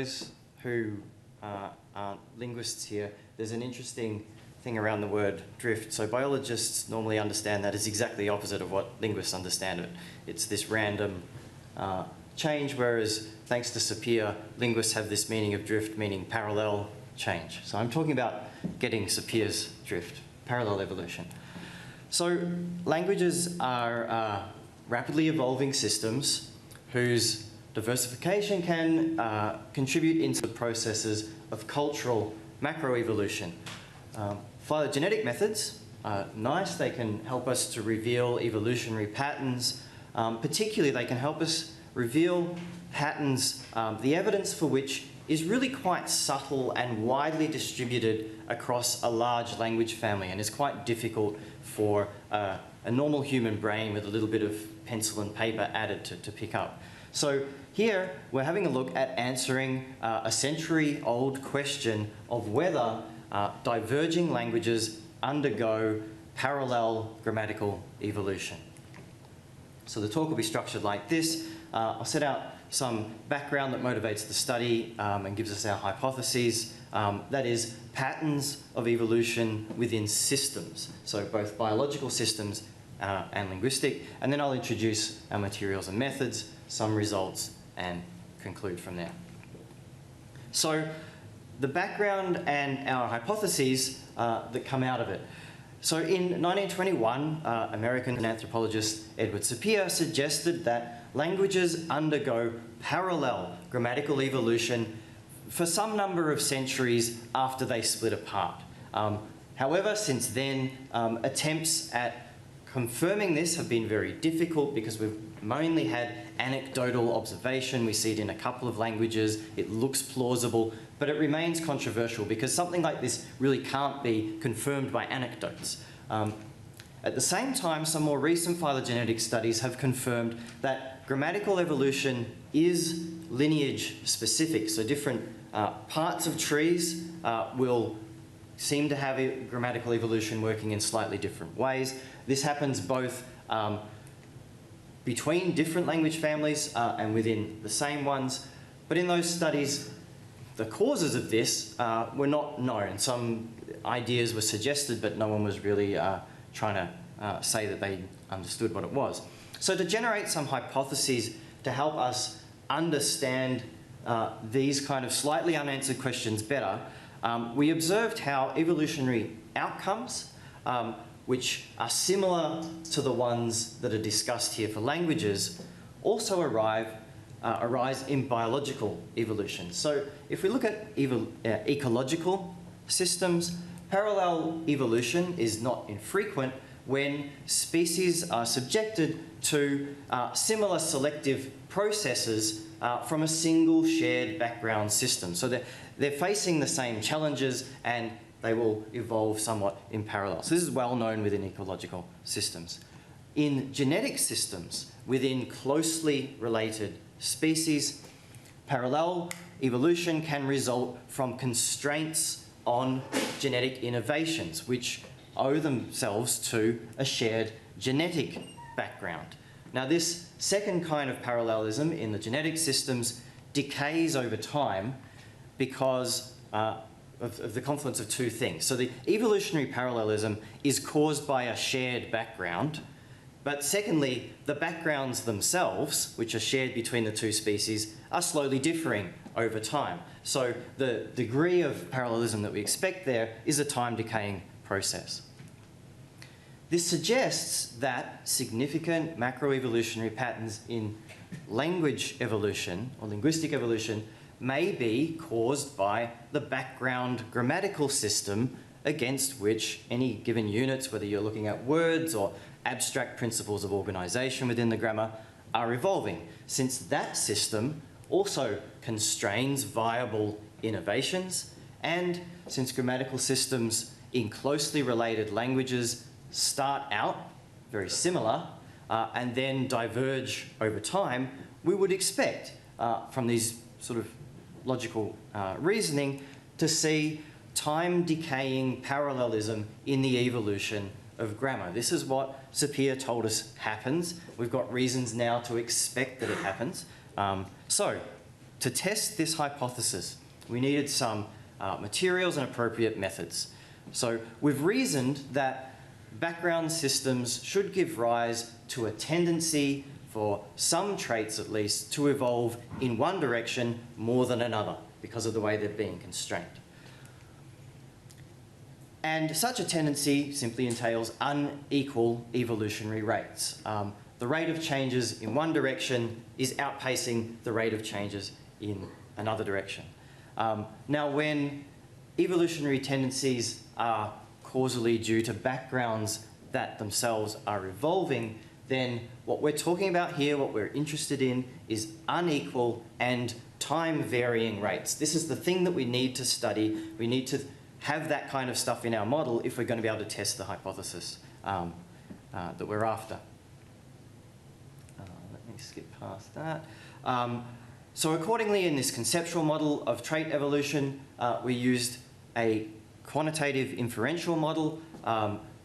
those who aren't linguists here, there's an interesting thing around the word drift. So biologists normally understand that as exactly the opposite of what linguists understand it. It's this random change, whereas thanks to Sapir, linguists have this meaning of drift, meaning parallel change. So I'm talking about getting Sapir's drift, parallel evolution. So languages are rapidly evolving systems whose diversification can contribute into the processes of cultural macroevolution. Phylogenetic methods are nice. They can help us to reveal evolutionary patterns. Particularly, they can help us reveal patterns, the evidence for which is really quite subtle and widely distributed across a large language family, and is quite difficult for a normal human brain with a little bit of pencil and paper added to pick up. So here we're having a look at answering a century-old question of whether diverging languages undergo parallel grammatical evolution. So the talk will be structured like this. I'll set out some background that motivates the study and gives us our hypotheses. That is, patterns of evolution within systems, so both biological systems and linguistic. And then I'll introduce our materials and methods, some results, and conclude from there. So the background and our hypotheses that come out of it. So in 1921, American anthropologist Edward Sapir suggested that languages undergo parallel grammatical evolution for some number of centuries after they split apart. However, since then, attempts at confirming this have been very difficult because we've mainly had anecdotal observation. We see it in a couple of languages. It looks plausible, but it remains controversial because something like this really can't be confirmed by anecdotes. At the same time, some more recent phylogenetic studies have confirmed that grammatical evolution is lineage specific. So different parts of trees will seem to have grammatical evolution working in slightly different ways. This happens both between different language families and within the same ones. But in those studies, the causes of this were not known. Some ideas were suggested, but no one was really trying to say that they understood what it was. So to generate some hypotheses to help us understand these kind of slightly unanswered questions better, we observed how evolutionary outcomes, which are similar to the ones that are discussed here for languages, also arise in biological evolution. So if we look at ecological systems, parallel evolution is not infrequent when species are subjected to similar selective processes from a single shared background system. So they're facing the same challenges and they will evolve somewhat in parallel. So this is well known within ecological systems. In genetic systems, within closely related species, parallel evolution can result from constraints on genetic innovations, which owe themselves to a shared genetic background. Now, this second kind of parallelism in the genetic systems decays over time because of the confluence of two things. So the evolutionary parallelism is caused by a shared background, but secondly, the backgrounds themselves, which are shared between the two species, are slowly differing over time. So the degree of parallelism that we expect there is a time-decaying process. This suggests that significant macroevolutionary patterns in language evolution or linguistic evolution may be caused by the background grammatical system against which any given units, whether you're looking at words or abstract principles of organisation within the grammar, are evolving, since that system also constrains viable innovations, and since grammatical systems in closely related languages start out very similar and then diverge over time, we would expect from these sort of logical reasoning to see time-decaying parallelism in the evolution of grammar. This is what Sapir told us happens. We've got reasons now to expect that it happens. So, to test this hypothesis, we needed some materials and appropriate methods. So we've reasoned that background systems should give rise to a tendency for some traits at least to evolve in one direction more than another because of the way they're being constrained. And such a tendency simply entails unequal evolutionary rates. The rate of changes in one direction is outpacing the rate of changes in another direction. Now, when evolutionary tendencies are causally due to backgrounds that themselves are evolving, then what we're talking about here, what we're interested in, is unequal and time-varying rates. This is the thing that we need to study. We need to have that kind of stuff in our model if we're going to be able to test the hypothesis that we're after. Let me skip past that. So accordingly, in this conceptual model of trait evolution, we used a quantitative inferential model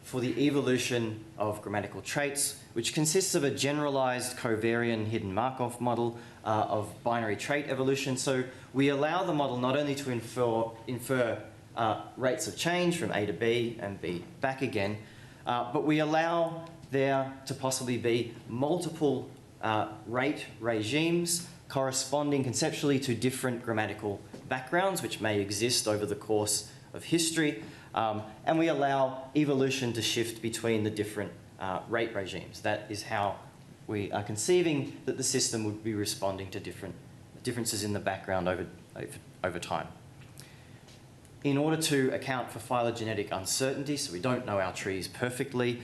for the evolution of grammatical traits, which consists of a generalized covariant hidden Markov model of binary trait evolution. So we allow the model not only to infer rates of change from A to B and B back again, but we allow there to possibly be multiple rate regimes corresponding conceptually to different grammatical backgrounds which may exist over the course of history, and we allow evolution to shift between the different rate regimes. That is how we are conceiving that the system would be responding to differences in the background over time. In order to account for phylogenetic uncertainty, so we don't know our trees perfectly,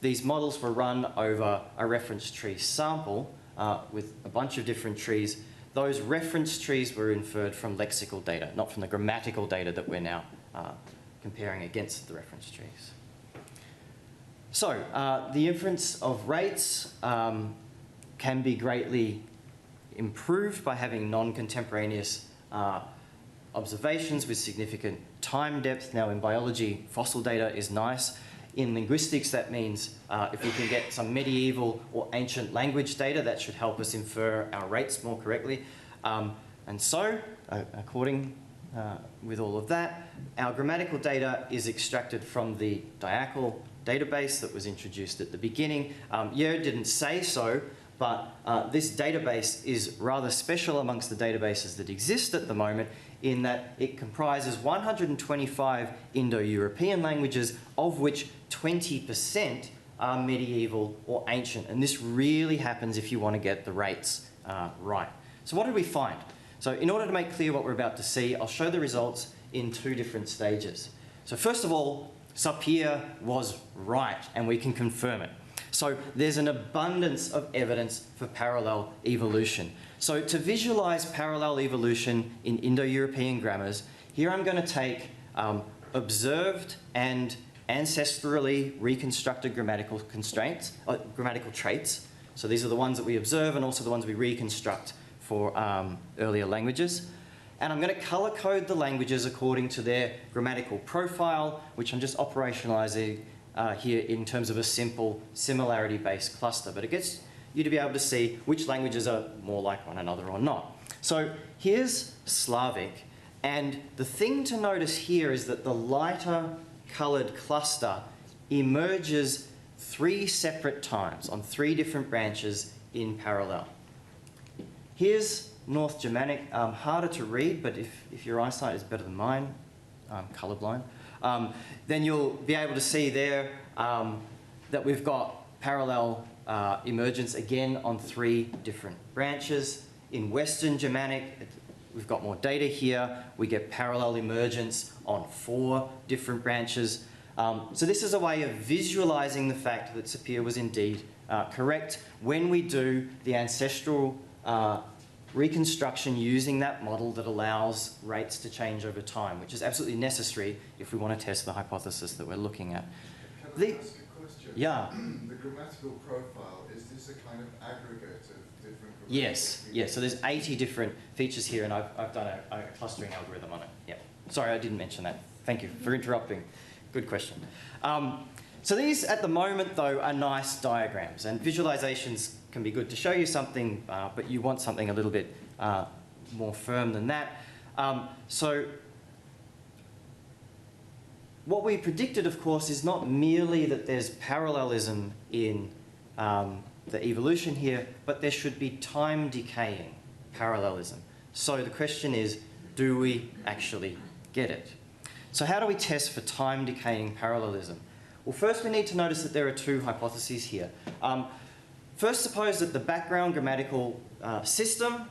these models were run over a reference tree sample with a bunch of different trees. Those reference trees were inferred from lexical data, not from the grammatical data that we're now comparing against the reference trees. So the inference of rates can be greatly improved by having non-contemporaneous observations with significant time depth. Now, in biology, fossil data is nice. In linguistics, that means if we can get some medieval or ancient language data, that should help us infer our rates more correctly. And so, according with all of that, our grammatical data is extracted from the DIACL database that was introduced at the beginning. Yer didn't say so, but this database is rather special amongst the databases that exist at the moment in that it comprises 125 Indo-European languages, of which 20% are medieval or ancient. And this really happens if you want to get the rates right. So what did we find? So in order to make clear what we're about to see, I'll show the results in two different stages. So first of all, Sapir was right, and we can confirm it. So there's an abundance of evidence for parallel evolution. So to visualize parallel evolution in Indo-European grammars, here I'm going to take observed and ancestrally reconstructed grammatical traits. So these are the ones that we observe and also the ones we reconstruct for earlier languages. And I'm going to color code the languages according to their grammatical profile, which I'm just operationalizing here in terms of a simple similarity-based cluster. But it gets you to be able to see which languages are more like one another or not. So here's Slavic. And the thing to notice here is that the lighter colored cluster emerges 3 separate times on 3 different branches in parallel. Here's North Germanic, harder to read, but if your eyesight is better than mine, I'm colorblind, then you'll be able to see there that we've got parallel emergence again on 3 different branches. In Western Germanic, we've got more data here. We get parallel emergence on 4 different branches. So this is a way of visualizing the fact that Sapir was indeed correct when we do the ancestral reconstruction using that model that allows rates to change over time, which is absolutely necessary if we want to test the hypothesis that we're looking at. Can I ask a question? Yeah. The grammatical profile, is this a kind of aggregate of different grammatical Yes, yes. So there's 80 different features here, and I've done a clustering algorithm on it. Yeah. Sorry, I didn't mention that. Thank you for interrupting. Good question. So these, at the moment, though, are nice diagrams, and visualizations can be good to show you something, but you want something a little bit more firm than that. So what we predicted, of course, is not merely that there's parallelism in the evolution here, but there should be time decaying parallelism. So the question is, do we actually get it? So how do we test for time decaying parallelism? Well, first we need to notice that there are two hypotheses here. First, suppose that the background grammatical system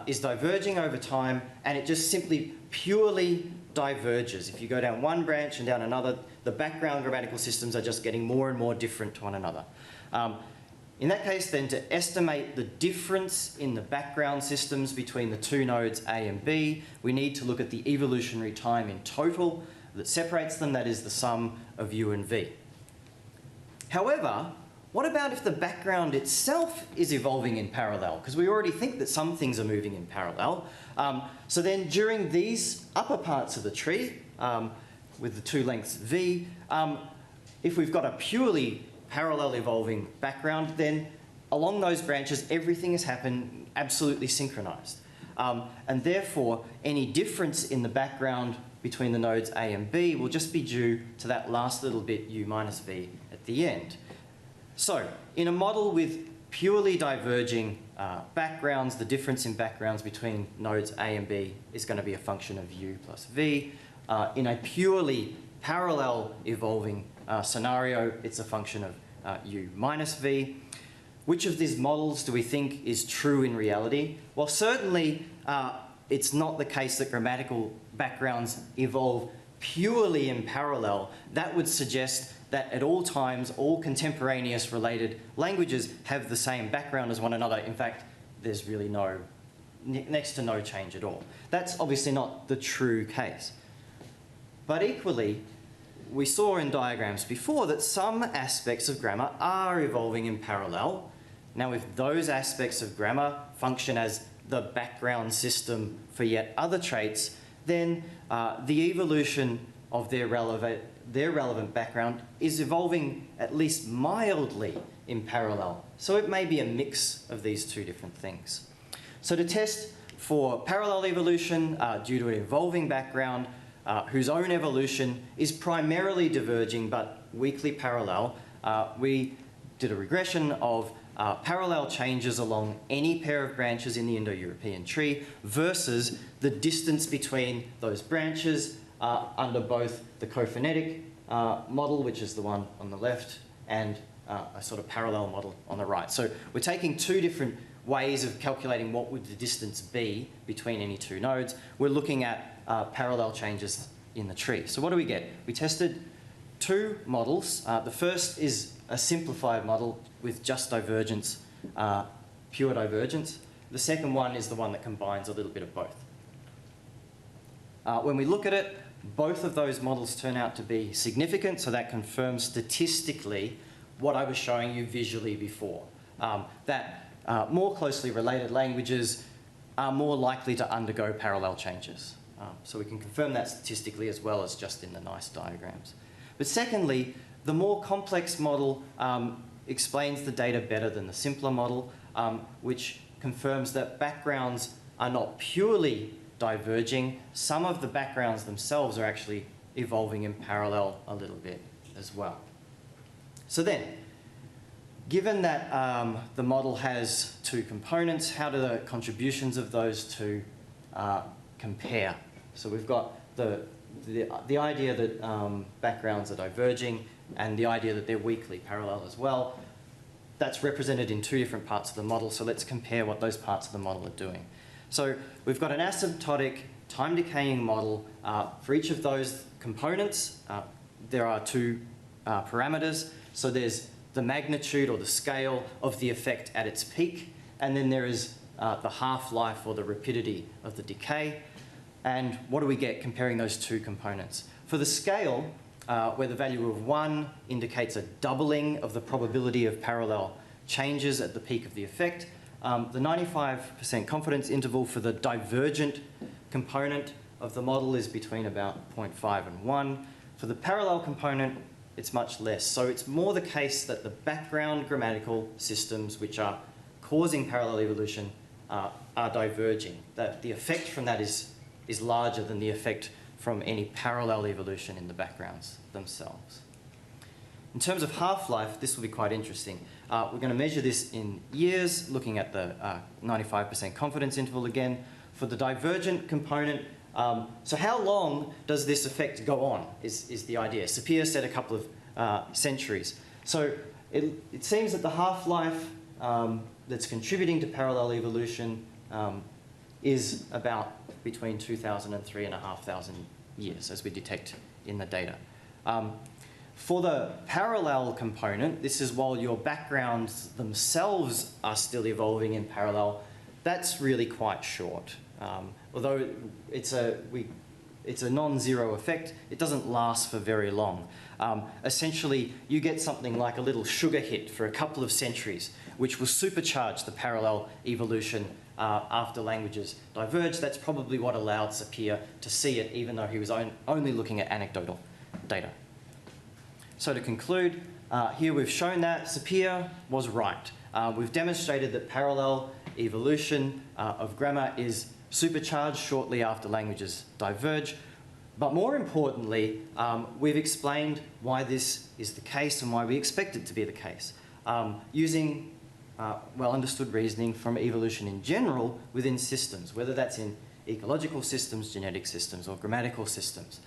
is diverging over time, and it just simply purely diverges. If you go down one branch and down another, the background grammatical systems are just getting more and more different to one another. In that case, then, to estimate the difference in the background systems between the two nodes A and B, we need to look at the evolutionary time in total that separates them, that is the sum of U and V. However, what about if the background itself is evolving in parallel? Because we already think that some things are moving in parallel. So then during these upper parts of the tree, with the two lengths V, if we've got a purely parallel evolving background, then along those branches everything has happened absolutely synchronized. And therefore any difference in the background between the nodes A and B will just be due to that last little bit U minus V at the end. So in a model with purely diverging backgrounds, the difference in backgrounds between nodes A and B is going to be a function of U plus V. In a purely parallel evolving scenario, it's a function of U minus V. Which of these models do we think is true in reality? Well, certainly it's not the case that grammatical backgrounds evolve purely in parallel. That would suggest that at all times, all contemporaneous related languages have the same background as one another. In fact, there's really next to no change at all. That's obviously not the true case. But equally, we saw in diagrams before that some aspects of grammar are evolving in parallel. Now, if those aspects of grammar function as the background system for yet other traits, then the evolution of their relevant background is evolving at least mildly in parallel. So it may be a mix of these two different things. So to test for parallel evolution due to an evolving background, whose own evolution is primarily diverging but weakly parallel, we did a regression of parallel changes along any pair of branches in the Indo-European tree versus the distance between those branches under both the cophonetic model, which is the one on the left, and a sort of parallel model on the right. So we're taking two different ways of calculating what would the distance be between any two nodes. We're looking at parallel changes in the tree. So what do we get? We tested two models. The first is a simplified model with just divergence, pure divergence. The second one is the one that combines a little bit of both. When we look at it, both of those models turn out to be significant, so that confirms statistically what I was showing you visually before, that more closely related languages are more likely to undergo parallel changes. So we can confirm that statistically as well as just in the nice diagrams. But secondly, the more complex model explains the data better than the simpler model, which confirms that backgrounds are not purely diverging. Some of the backgrounds themselves are actually evolving in parallel a little bit as well. So then, given that the model has two components, how do the contributions of those two compare? So we've got the idea that backgrounds are diverging and the idea that they're weakly parallel as well. That's represented in two different parts of the model, so let's compare what those parts of the model are doing. So we've got an asymptotic time decaying model. For each of those components, there are two parameters. So there's the magnitude or the scale of the effect at its peak, and then there is the half-life or the rapidity of the decay. And what do we get comparing those two components? For the scale, where the value of 1 indicates a doubling of the probability of parallel changes at the peak of the effect, the 95% confidence interval for the divergent component of the model is between about 0.5 and 1. For the parallel component, it's much less. So it's more the case that the background grammatical systems which are causing parallel evolution are diverging. That the effect from that is larger than the effect from any parallel evolution in the backgrounds themselves. In terms of half-life, this will be quite interesting. We're going to measure this in years, looking at the 95% confidence interval again. For the divergent component, so how long does this effect go on is the idea. Sapir said a couple of centuries. So it seems that the half-life that's contributing to parallel evolution is about between 2,000 and 3,500 years, as we detect in the data. For the parallel component, this is while your backgrounds themselves are still evolving in parallel, that's really quite short. Although it's a non-zero effect, it doesn't last for very long. Essentially, you get something like a little sugar hit for a couple of centuries, which will supercharge the parallel evolution after languages diverge. That's probably what allowed Sapir to see it, even though he was only looking at anecdotal data. So to conclude, here we've shown that Sapir was right. We've demonstrated that parallel evolution of grammar is supercharged shortly after languages diverge. But more importantly, we've explained why this is the case and why we expect it to be the case, using well-understood reasoning from evolution in general within systems, whether that's in ecological systems, genetic systems, or grammatical systems.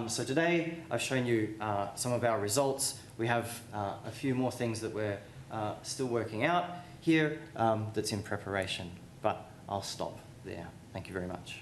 So today I've shown you some of our results. We have a few more things that we're still working out here that's in preparation, but I'll stop there. Thank you very much.